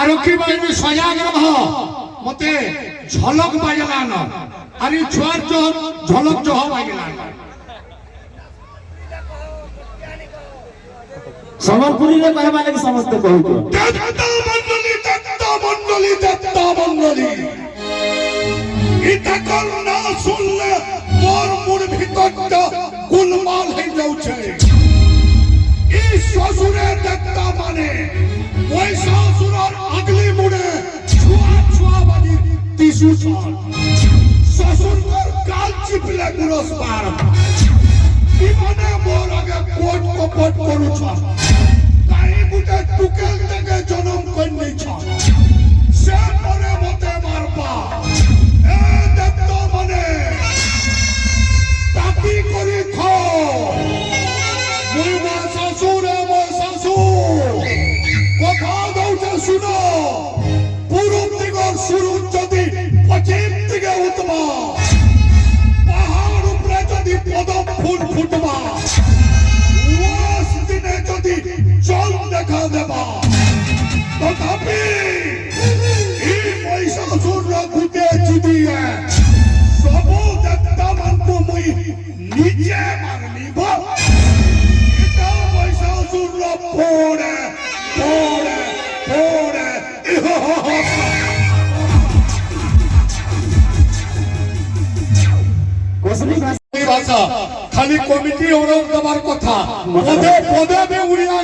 आरक्षी बाहिनी सजाग रह मते झलक बाजला न अरे छुआर चोर झलक जो बाजला सम्बलपुरी रे कहबा लागि समस्त कहू दत्ता मंडली इता कल ना सुनले मोर मुर भीतर गुलमाल हे जाउ छै ई ससुरे दत्ता माने ওই শাশুড়ার আগলি মুড়ে ছুয়া ছুয়া বাজি টিসু ছল শ্বশুরকর গাল চিপলে গুরস পার ইমানে মোর আগে কোট কপট করুছ তাই গুটে টুকেল থেকে জনম কইনেছ সে মনে মতে মারবা এ দত্ত মানে তাকি করি খাও মুই মোর শ্বশুরে মোর শ্বশুর কথা দৌড়ে শুনো পূর্ব দিগর শুরু যদি পশ্চিম দিকে উঠবা পাহাড় উপরে যদি পদম ফুল ফুটবা ওয়াস দিনে যদি জল দেখা দেবা তথাপি এই মহিষাসুর গুটে জিদিয়ে সবু দত্তা মানকু মুই নিজে মারনিব এটা মহিষাসুর পড়ে পড়ে পড়ে कोसली भाषा खाली कमिटी और दबार कथा पदे पदे में उड़िया